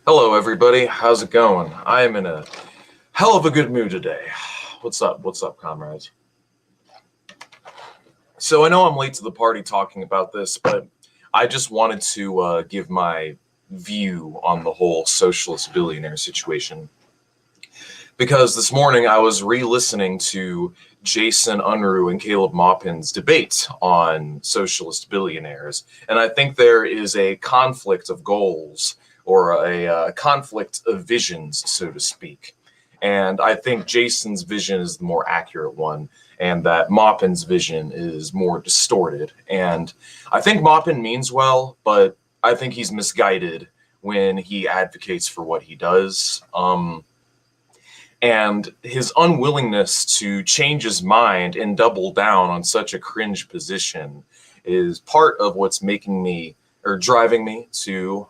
Hello, everybody. How's it going? I am in a hell of a good mood today. What's up? What's up, comrades? So I know I'm late to the party talking about this, but I just wanted to give my view on the whole socialist billionaire situation. Because this morning I was re-listening to Jason Unruh and Caleb Maupin's debate on socialist billionaires, and I think there is a conflict of goals or a conflict of visions, so to speak. And I think Jason's vision is the more accurate one, and that Maupin's vision is more distorted. And I think Maupin means well, but I think he's misguided when he advocates for what he does. And his unwillingness to change his mind and double down on such a cringe position is part of what's making me or driving me to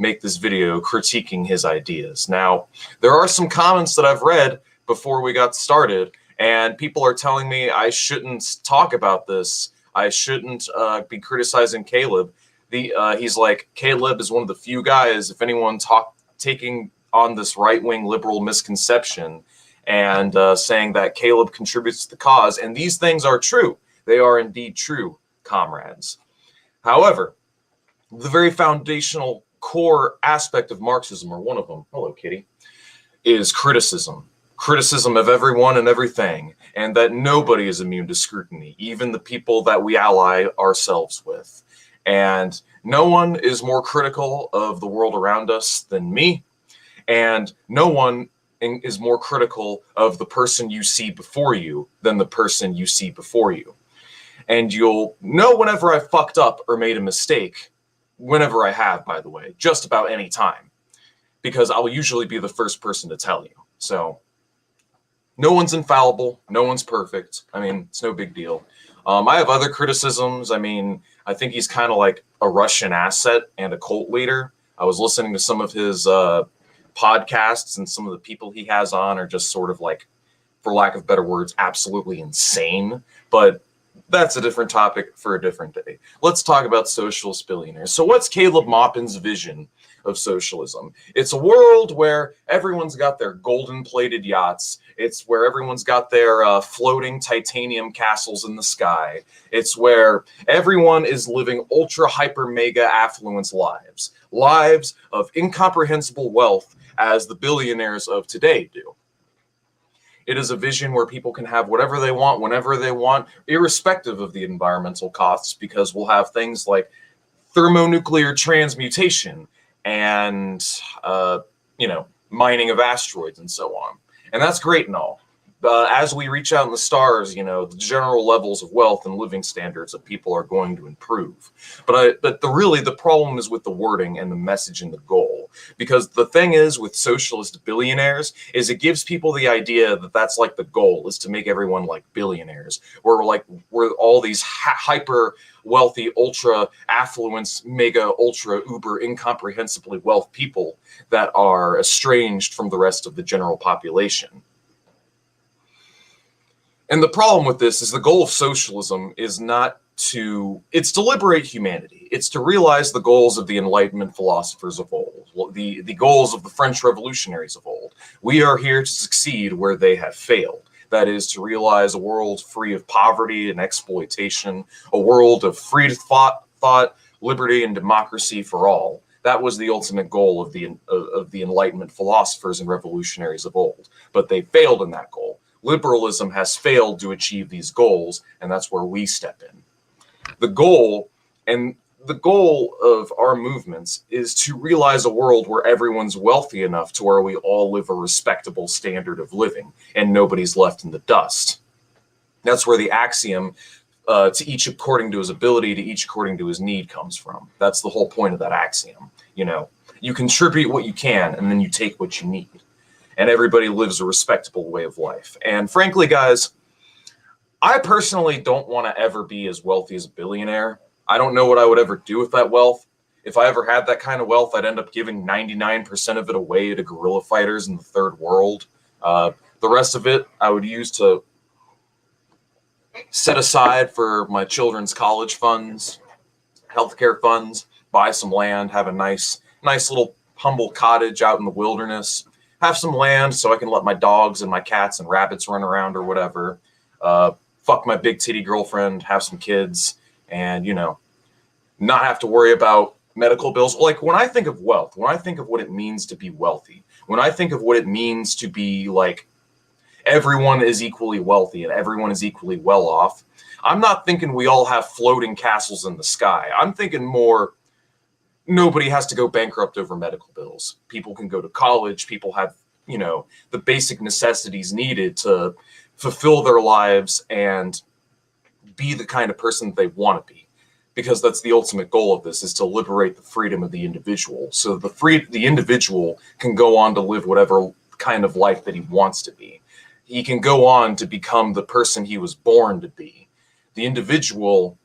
make this video critiquing his ideas. Now, there are some comments that I've read before we got started, and people are telling me I shouldn't talk about this. I shouldn't be criticizing Caleb. He's like, Caleb is one of the few guys, if anyone taking on this right-wing liberal misconception and saying that Caleb contributes to the cause. And these things are true. They are indeed true, comrades. However, the very foundational core aspect of Marxism, or one of them, hello, Kitty, is criticism. Criticism of everyone and everything, and that nobody is immune to scrutiny, even the people that we ally ourselves with. And no one is more critical of the world around us than me. And no one is more critical of the person you see before you than the person you see before you. And you'll know whenever I fucked up or made a mistake, whenever I have, by the way, just about any time, because I'll usually be the first person to tell you. So no one's infallible. No one's perfect. I mean, it's no big deal. I have other criticisms. I mean, I think he's kind of like a Russian asset and a cult leader. I was listening to some of his podcasts, and some of the people he has on are just sort of like, for lack of better words, absolutely insane. But that's a different topic for a different day. Let's talk about socialist billionaires. So what's Caleb Maupin's vision of socialism? It's a world where everyone's got their golden-plated yachts. It's where everyone's got their floating titanium castles in the sky. It's where everyone is living ultra-hyper-mega affluence lives. Lives of incomprehensible wealth as the billionaires of today do. It is a vision where people can have whatever they want, whenever they want, irrespective of the environmental costs, because we'll have things like thermonuclear transmutation and, mining of asteroids and so on. And that's great and all. As we reach out in the stars, the general levels of wealth and living standards of people are going to improve. But the problem is with the wording and the message and the goal. Because the thing is with socialist billionaires is it gives people the idea that that's like the goal, is to make everyone like billionaires. We're all these hyper wealthy, ultra affluence, mega, ultra, uber, incomprehensibly wealth people that are estranged from the rest of the general population. And the problem with this is the goal of socialism is it's to liberate humanity. It's to realize the goals of the Enlightenment philosophers of old, the goals of the French revolutionaries of old. We are here to succeed where they have failed. That is to realize a world free of poverty and exploitation, a world of free thought, liberty, and democracy for all. That was the ultimate goal of the Enlightenment philosophers and revolutionaries of old. But they failed in that goal. Liberalism has failed to achieve these goals, and that's where we step in. The goal of our movements is to realize a world where everyone's wealthy enough to where we all live a respectable standard of living and nobody's left in the dust. That's where the axiom, to each according to his ability, to each according to his need, comes from. That's the whole point of that axiom. You contribute what you can, and then you take what you need. And everybody lives a respectable way of life. And frankly, guys, I personally don't want to ever be as wealthy as a billionaire. I don't know what I would ever do with that wealth. If I ever had that kind of wealth, I'd end up giving 99% of it away to guerrilla fighters in the third world. The rest of it I would use to set aside for my children's college funds, healthcare funds, buy some land, have a nice little humble cottage out in the wilderness, have some land so I can let my dogs and my cats and rabbits run around or whatever, fuck my big titty girlfriend, have some kids, and, you know, not have to worry about medical bills. Like, when I think of wealth, when I think of what it means to be wealthy, when I think of what it means to be like everyone is equally wealthy and everyone is equally well off, I'm not thinking we all have floating castles in the sky. I'm thinking more, nobody has to go bankrupt over medical bills. People can go to college. People have, you know, the basic necessities needed to fulfill their lives and be the kind of person they want to be. Because that's the ultimate goal of this, is to liberate the freedom of the individual. So the individual can go on to live whatever kind of life that he wants to be. He can go on to become the person he was born to be. The individual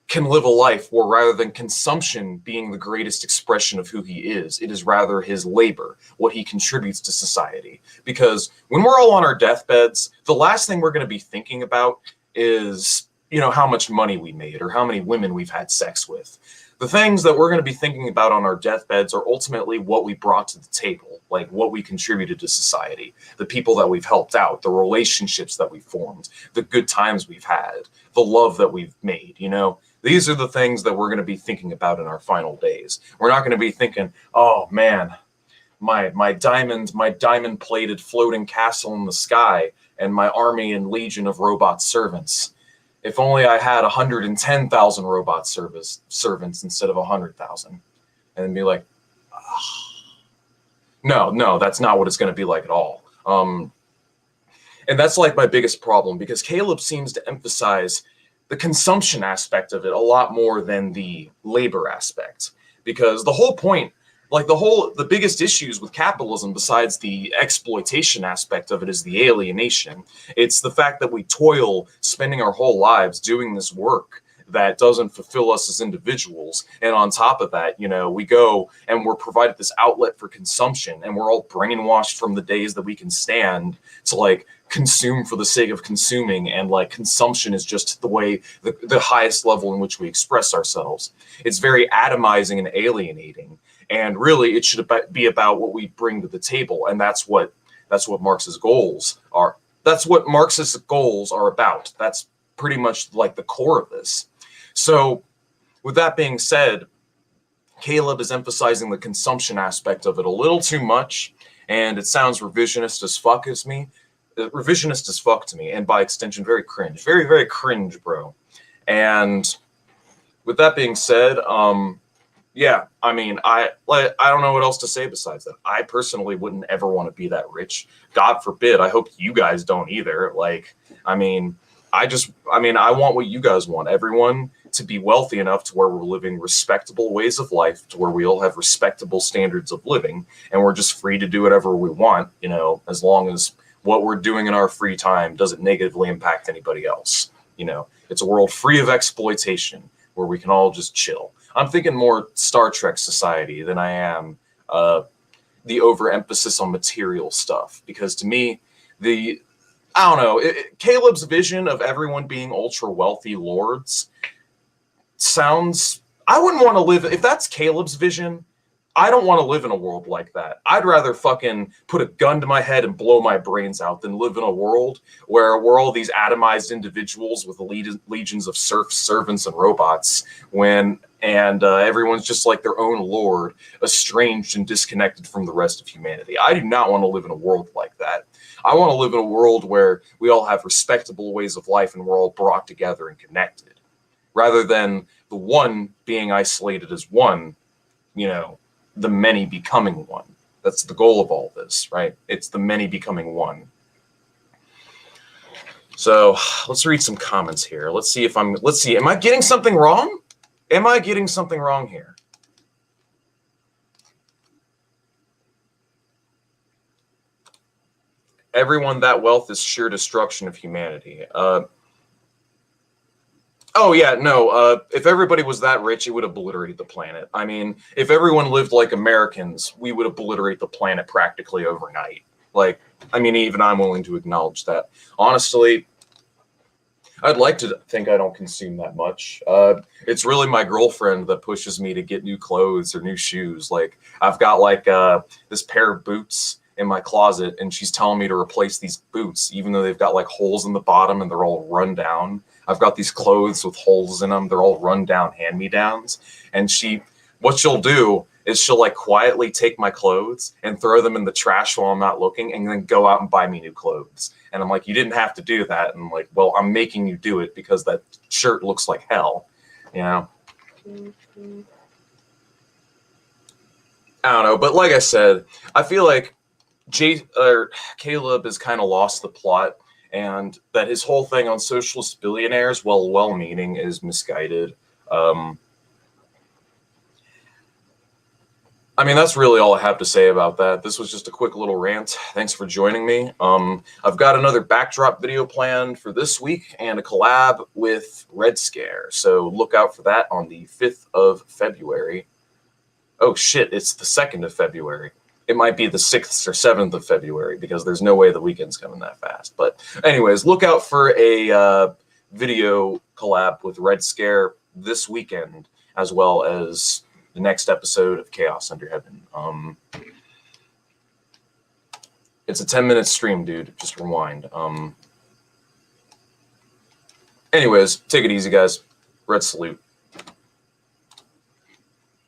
can live a life where, rather than consumption being the greatest expression of who he is, it is rather his labor, what he contributes to society. Because when we're all on our deathbeds, the last thing we're going to be thinking about is, you know, how much money we made or how many women we've had sex with. The things that we're going to be thinking about on our deathbeds are ultimately what we brought to the table, like what we contributed to society, the people that we've helped out, the relationships that we formed, the good times we've had, the love that we've made, you know. These are the things that we're going to be thinking about in our final days. We're not going to be thinking, oh man, my diamond plated floating castle in the sky and my army and legion of robot servants. If only I had 110,000 robot servants instead of 100,000. And then be like, oh. No, that's not what it's going to be like at all. And that's like my biggest problem, because Caleb seems to emphasize the consumption aspect of it a lot more than the labor aspect. Because the whole point, like the biggest issues with capitalism, besides the exploitation aspect of it, is the alienation. It's the fact that we toil, spending our whole lives doing this work that doesn't fulfill us as individuals. And on top of that, you know, we go and we're provided this outlet for consumption, and we're all brainwashed from the days that we can stand to like consume for the sake of consuming, and like consumption is just the way, the highest level in which we express ourselves. It's very atomizing and alienating. And really, it should be about what we bring to the table, and that's what Marx's goals are. That's what Marxist goals are about. That's pretty much like the core of this. So, with that being said, Caleb is emphasizing the consumption aspect of it a little too much, and it sounds revisionist as fuck to me, and by extension, very cringe, very, very cringe, bro. And with that being said, yeah, I mean, I don't know what else to say besides that. I personally wouldn't ever want to be that rich. God forbid. I hope you guys don't either. Like, I mean, I want what you guys want. Everyone to be wealthy enough to where we're living respectable ways of life, to where we all have respectable standards of living, and we're just free to do whatever we want, you know, as long as what we're doing in our free time doesn't negatively impact anybody else. You know, it's a world free of exploitation where we can all just chill. I'm thinking more Star Trek society than I am the overemphasis on material stuff. Because to me, I don't know, Caleb's vision of everyone being ultra wealthy lords sounds, I wouldn't want to live, if that's Caleb's vision, I don't want to live in a world like that. I'd rather fucking put a gun to my head and blow my brains out than live in a world where we're all these atomized individuals with legions of serfs, servants, and robots, and everyone's just like their own lord, estranged and disconnected from the rest of humanity. I do not want to live in a world like that. I want to live in a world where we all have respectable ways of life and we're all brought together and connected, rather than the one being isolated as one, you know, the many becoming one. That's the goal of all this, right? It's the many becoming one. So let's read some comments here. Let's see, am I getting something wrong? Am I getting something wrong here? Everyone, that wealth is sheer destruction of humanity. Oh yeah, no, if everybody was that rich, it would obliterate the planet. I mean, if everyone lived like Americans, we would obliterate the planet practically overnight. Like, I mean, even I'm willing to acknowledge that. Honestly, I'd like to think I don't consume that much. It's really my girlfriend that pushes me to get new clothes or new shoes. Like I've got like this pair of boots in my closet, and she's telling me to replace these boots, even though they've got like holes in the bottom and they're all run down. I've got these clothes with holes in them; they're all run down hand-me-downs. And what she'll do is she'll like quietly take my clothes and throw them in the trash while I'm not looking, and then go out and buy me new clothes. And I'm like, you didn't have to do that. And I'm like, well, I'm making you do it because that shirt looks like hell, you know? I don't know, but like I said, I feel like Caleb has kind of lost the plot, and that his whole thing on socialist billionaires, while well-meaning, is misguided. I mean, that's really all I have to say about that. This was just a quick little rant. Thanks for joining me. I've got another backdrop video planned for this week and a collab with Red Scare. So look out for that on the 5th of February. Oh shit, it's the 2nd of February. It might be the 6th or 7th of February because there's no way the weekend's coming that fast. But anyways, look out for a video collab with Red Scare this weekend, as well as the next episode of Chaos Under Heaven. It's a 10-minute stream, dude. Just rewind. Anyways, take it easy, guys. Red salute.